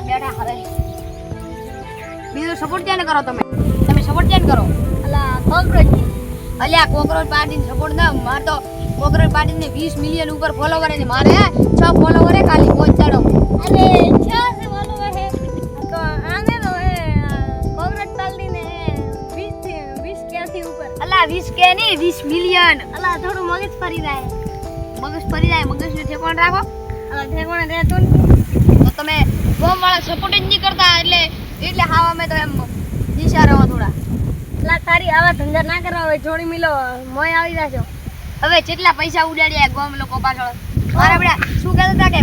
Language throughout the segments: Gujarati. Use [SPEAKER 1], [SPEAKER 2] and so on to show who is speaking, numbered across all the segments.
[SPEAKER 1] બેઠા હવે બીજો સપોર્ટ ક્યાં કરો તમે સપોર્ટ ક્યાં કરો અલા કોકરોચ અલ્યા કોકરોચ પાર્ટી સપોર્ટ ના માર તો કોકરોચ પાર્ટી ને 20 મિલિયન ઉપર ફોલોવર છે મારે 6 ફોલોવર છે ખાલી પહોંચાડો અરે 6 से फॉलोवर है तो आने दो है कोकरोच पार्टी ने 20 के से ऊपर अल्लाह 20 के नहीं 20 मिलियन अल्लाह थोड़ो मगज फरी જાય મગજને ઠેકોણ રાખો અલ્લાહ ઠેકોણ રહેતો તો તમે ગોમ વાળા સપોર્ટ જ નહીં કરતા એટલે હાવા મે તો એમ દિશા રહો થોડા અલ્લાહ તારી આવા ધંધા ના કરવા હોય જોડી મિલો મોય આવી જાજો હવે જેટલા પૈસા ઉડાડ્યા ગોમ લોકો પાછળ મારા બેટા શું કહેતા હતા કે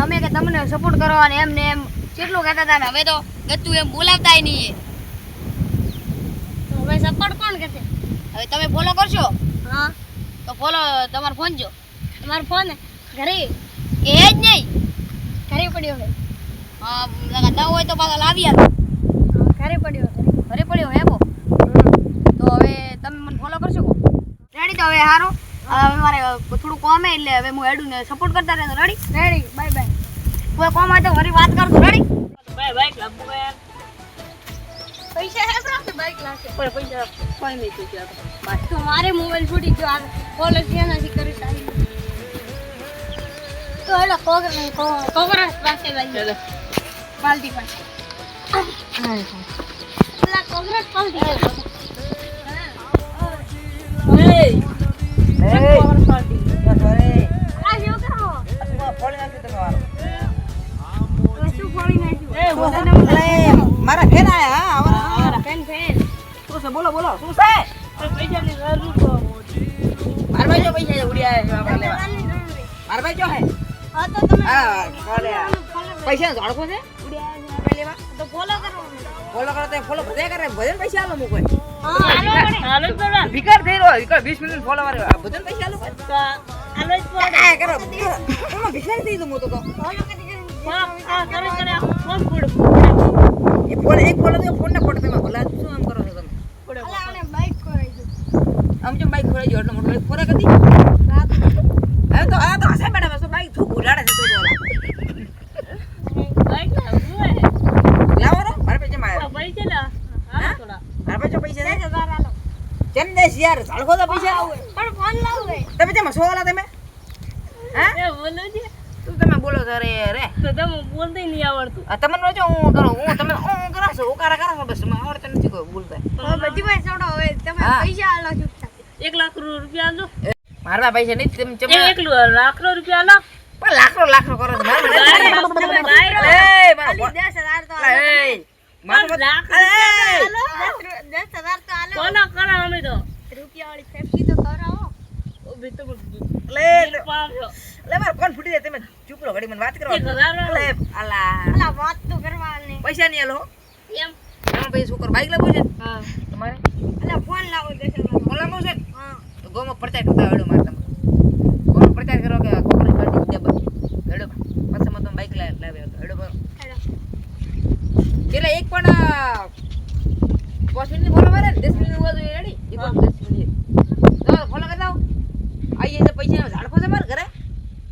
[SPEAKER 1] અમે કે તમને સપોર્ટ કરો અને એમ ને એમ કેટલું કહેતા હતા ને હવે તો ગતું એમ બોલાવતાય નહીં તો હવે સપોર્ટ કોણ કરશે હવે તમે ફોલો કરશો હા તો ફોલો તમારો ફોન જો તમારો ફોન ઘરે કે જ નહીં ઘરે પડ્યો છે હા લગા ન હોય તો પાછા લાવી આલો ઘરે પડ્યો હે બો તો હવે તમે મને ફોલો કરશો રેડી તો હવે હારો હવે મારે થોડું કામ હે એટલે હવે હું એડું ને સપોર્ટ કરતા રહેજો રેડી બાય બાય કોઈ કામ હોય તો ફરી વાત કરજો રેડી બાય ક્લબ યાર પૈસા હે પ્રાપ્ત બાઈક લાગે કોઈ પૈસા કોઈ નહીં પૈસા બસ તો મારે મોબાઈલ છૂટી ગયો આ કોલેજ ત્યાં નથી કરી સારી તો હેલો કોકરોચ પાસે ભાઈ પાલટી પાસે હા પેલા કોકરોચ પાલટી હે કોકરોચ પાલટી અરે આ જો કરો આ ફોડી નાખ્યું તમે વાળો શું ફોડી નાખ્યું મારા ફેન આયા હા ફેન શું છે બોલો શું છે પૈસા ની જરૂર તો મારા ભાઈ જો પૈસા ઉડ્યા છે આપણે લેવા મારા ભાઈ જો હે હા તો તમે હા કોલે પૈસા ઝાડકો છે ઉડ્યા છે આપણે લેવા તો ફોલો કરો તો ફોલો બધે કરે ભજન પૈસા આલો મુ કોઈ હાલો પડે વિકાર થઈ રહ્યો વિકાર 20 મિલિયન ફોલોવર ભજન પૈસા આલો તો આલો જ પડે આ કરો તમે વિકાર થઈ તો મુ તો ફોલો કરી કરે ફોન ફોડ એ ફોન એક ફોલો તો ફોન ના ફોડ તમે ભલા શું આમ કરો છો તમે અલા આને બાઈક ખોરાઈ દો આમ જો બાઈક ખોરાઈ જો એટલો મોટો બાઈક ખોરા કદી હવે તો હસે મેડમ તો બાઈક થૂક ઉડાડે છે તો બાઈક લાવો રો મારે પૈસા માં પૈસા લા હા થોડા મારે પૈસા 1000 આલો કેમ દેશ યાર સાળખો તો પૈસા આવે પણ ફોન લાવો તમે કેમ સોવાલા તમે હા એ બોલો છે તમે બોલો રે તો તમે બોલતે નહીં આવડતું આ તમને જો હું કરો તમે કરો છો ઓકારા કરો બસ મને આવડતું નથી કોઈ બોલતા બધી ભાઈ છોડો હવે તમે પૈસા આલો ચૂપચાપ 1 લાખ રૂપિયા આલો મારા પૈસા નહીં તમે 1 લાખ રૂપિયા આલો પણ લાખો કરો મારા 10000 તો આલો મારા લાખ 10000 તો આલો કોના કરાવ અમે તો રૂપિયા વાળી ફેફસી તો કરાવો ઓ બે તો લે માર કોણ ફૂટી જાય તમે ચૂપ રહો ઘડી મને વાત કરવા લે અલા વાત તો કરવાની પૈસા નહીં આલો એમ તમે પૈસા શું કર બાઈક લાવો છે હા તમારે અલા ફોન લાવો દેશે ફોન લાવો છે હા તો ગોમો પ્રચાર કરતા આવડો માર તમે ગોમો પ્રચાર કરો કે કોકરોચ પાર્ટી દે બસ હેડો પછી મત બાઈક લાવે તો હેડો એટલે એક પણ 5 મિનિટ ફોલો મારે 10 મિનિટ હોવા જોઈએ રેડી ઈ પણ 10 મિનિટ તો ફોલો કરી દો આઈએ તો પૈસા ઝાડકો છે માર ઘરે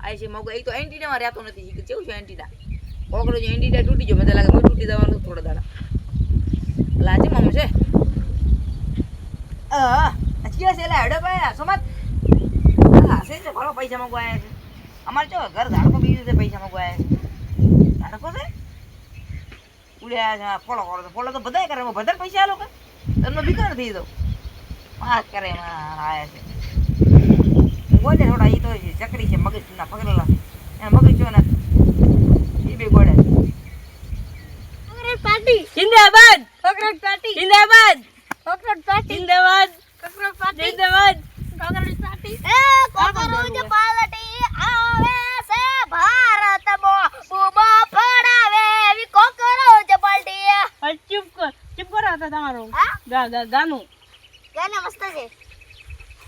[SPEAKER 1] આઈ છે મગો એક તો એન્ટીના માં રહેતો નથી કેવું છે એન્ટીના કોકરોચ એન્ટીના તૂટી ગયો મને લાગે હું તૂટી જવાનું થોડા દાડા લાજે મમ છે અચિયા છે લે હેડો ભાઈ સમત હા છે તો ભાલો પૈસા માંગવાયા છે અમાર જો ઘર ઝાડકો બીજું છે પૈસા માંગવાયા છે ઝાડકો છે ઉડ્યા ફોલો તો બધાય કરે બધા પૈસા આલો કે તમને બીકાર થઈ દો વાત કરે આયા છે ગોડે થોડા ઈ તો ચકરી છે મગજ ના પકડેલા એ મગજ જો ના ઈ બે ગોડે કોકરોચ પાર્ટી જિંદાબાદ કોકરોચ પાર્ટી જિંદાબાદ કોકરોચ પાર્ટી જિંદાબાદ કોકરોચ પાર્ટી જિંદાબાદ કોકરોચ પાર્ટી એ કોકરોચ પાર્ટી આવે છે ભારતમાં બુબા ફડાવે એવી કોકરોચ પાર્ટી ચૂપ કરો તો તમારો ગાનું મસ્ત છે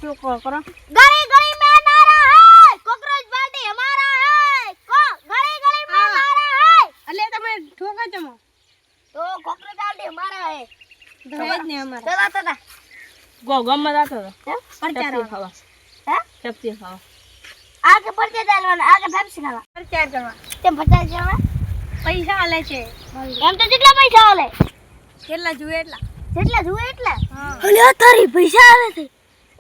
[SPEAKER 1] શું કરો ગલી ગલી में नारा है कोकरोच पार्टी हमारा है गली गली में नारा है अले તમે ઠોકા જમો તો કોકરોચ પાર્ટી हमारा है દહેજ ને हमारा દાદા ગોગમ માં જાતો પ્રચાર ખાવા હે સબ્જી ખાવા આગે પ્રચાર ચાલવાના આગે ફેમસી ખાવા પ્રચાર કરવા તેમ પ્રચાર કરવા પૈસા આલે છે એમ તો કેટલા પૈસા આલે કેટલા જુએ એટલા જેટલા જુએ એટલા અલ્યા તારી પૈસા આલે છે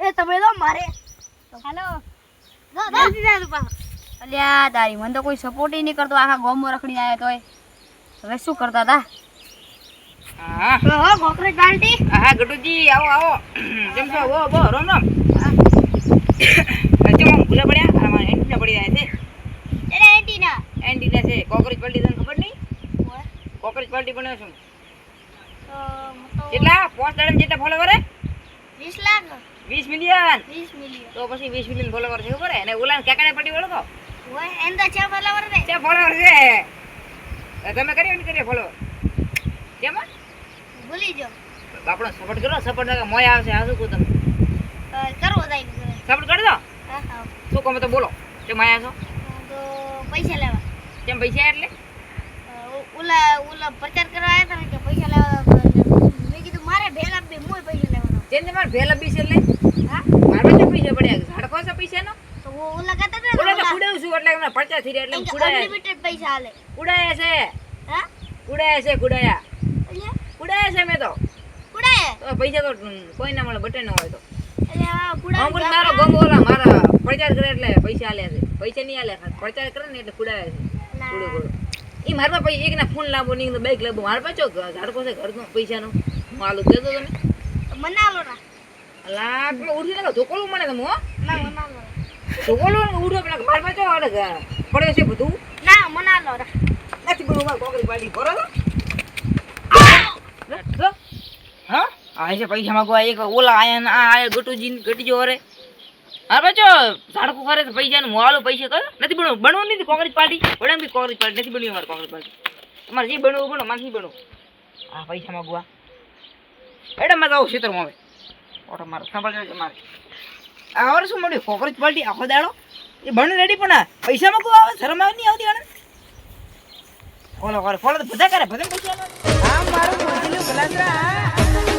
[SPEAKER 1] એ તમે તો મારે હાલો જલ્દી જાવ પા અલ્યા તારી મને તો કોઈ સપોર્ટ નહીં કરતો આખા ગામમાં રખડીને આયા તોય હવે શું કરતા હતા
[SPEAKER 2] હા
[SPEAKER 1] હો કોકરેજ પાર્ટી
[SPEAKER 2] હા ગટુજી આવો આવો કેમ છો વો બો રામ રામ કેમ ભૂલા પડ્યા આમાં એન્ટીના પડી રહ્યા છે
[SPEAKER 1] એને એન્ટીના
[SPEAKER 2] એન્ટીના છે કોકરેજ પાર્ટી તને ખબર નહીં કોકરેજ પાર્ટી બન્યો છું કેટલા 5 દાડમ જેટલા ફોલોવર હે
[SPEAKER 1] 20 લાખ
[SPEAKER 2] 20 મિલિયન
[SPEAKER 1] 20 મિલિયન
[SPEAKER 2] તો પછી 20 મિલિયન ફોલોવર છે ખબર હે અને ઓલા કાકાને પાર્ટી ઓળખો
[SPEAKER 1] ઓય એમ તો છે ફોલોવર ને
[SPEAKER 2] છે ફોલોવર છે તમે કર્યો ને કર્યો ફોલોવર કેમ
[SPEAKER 1] ભૂલી જો
[SPEAKER 2] આપણો સપોર્ટ કરો સપોર્ટ ના મોય આવશે આ શું કહું તમે
[SPEAKER 1] કરો દાઈ
[SPEAKER 2] સપોર્ટ કરી દો
[SPEAKER 1] હા હા
[SPEAKER 2] શું કહો તો બોલો કેમ આયા છો
[SPEAKER 1] તો પૈસા લેવા
[SPEAKER 2] કેમ પૈસા એટલે
[SPEAKER 1] ઓલા પ્રચાર કરવા આવ્યા હતા ને કે પૈસા લેવા મેં કીધું મારે ભેલ આપી મોય પૈસા લેવાનો
[SPEAKER 2] જેને તમારે ભેલ આપી છે એટલે
[SPEAKER 1] હા
[SPEAKER 2] મારવા તો પૈસા પડ્યા ઝાડકો છે પૈસાનો
[SPEAKER 1] તો ઓલા કહેતા હતા
[SPEAKER 2] ઓલા
[SPEAKER 1] ને
[SPEAKER 2] તો કુડાવું છું એટલે એમને પરચા થઈ રહ્યા એટલે
[SPEAKER 1] ઓલા
[SPEAKER 2] કુડાયા
[SPEAKER 1] અનલિમિટેડ પૈસા આલે
[SPEAKER 2] કુડાયા છે
[SPEAKER 1] હા
[SPEAKER 2] કુડાયા છે કુડાયા
[SPEAKER 1] અલ્યા
[SPEAKER 2] કુડાયા છે મેં તો
[SPEAKER 1] કુડાય
[SPEAKER 2] તો પૈસા તો કોઈ ના મળે બટે ન હોય તો
[SPEAKER 1] અલ્યા કુડાય
[SPEAKER 2] અમુક મારો ગમ ઓલા મારા પ્રચાર કરે એટલે પૈસા આલ્યા છે પૈસા નહીં આલ્યા પ્રચાર કરે ને એટલે કુડાયા છે કુડો કુડો ઈ મારા પાસે એક ના ફોન લાવો નહીં તો બાઈક લાવો મારા પાસે ઝાડકો છે ઘરનો પૈસાનો હું આલું દેતો તમે
[SPEAKER 1] મને આલો ના
[SPEAKER 2] અલા પેલો ઉઠી નાખો ધોકોલું મને તમે હો
[SPEAKER 1] ના મને આલો
[SPEAKER 2] ધોકોલું ઉઠો પેલા મારા પાસે પડે છે બધું
[SPEAKER 1] ના મને આલો ના
[SPEAKER 2] નથી બધું મારે કોકરી પાડી કરો તો હા આ છે પૈસા માંગવા એક ઓલા આયા ને આ આયા ગટુજી ગટીજો રે હા બચો ઝાડકો કરે તો પૈસાનું મોવાળું પૈસા કરો નથી બનવું નથી કોંગ્રેસ પાર્ટી બને બી કોંગ્રેસ પાર્ટી નથી બનવી અમારે કોંગ્રેસ પાર્ટી તમારે જે બનવું બનો માનથી બનો આ પૈસા માંગવા એટલે મેં કહું ક્ષેત્રમાં હવે ઓટો મારો સાંભળજો મારે આ હવે શું મળ્યું કોંગ્રેસ પાર્ટી આખો દાડો એ બને રેડી પણ પૈસા માંગવા આવે શરમ આવે નહીં આવતી આને ફોલો કરે ફોલો તો બધા કરે બધા પૈસા આવે આ મારું મોજીલું ભલાસરા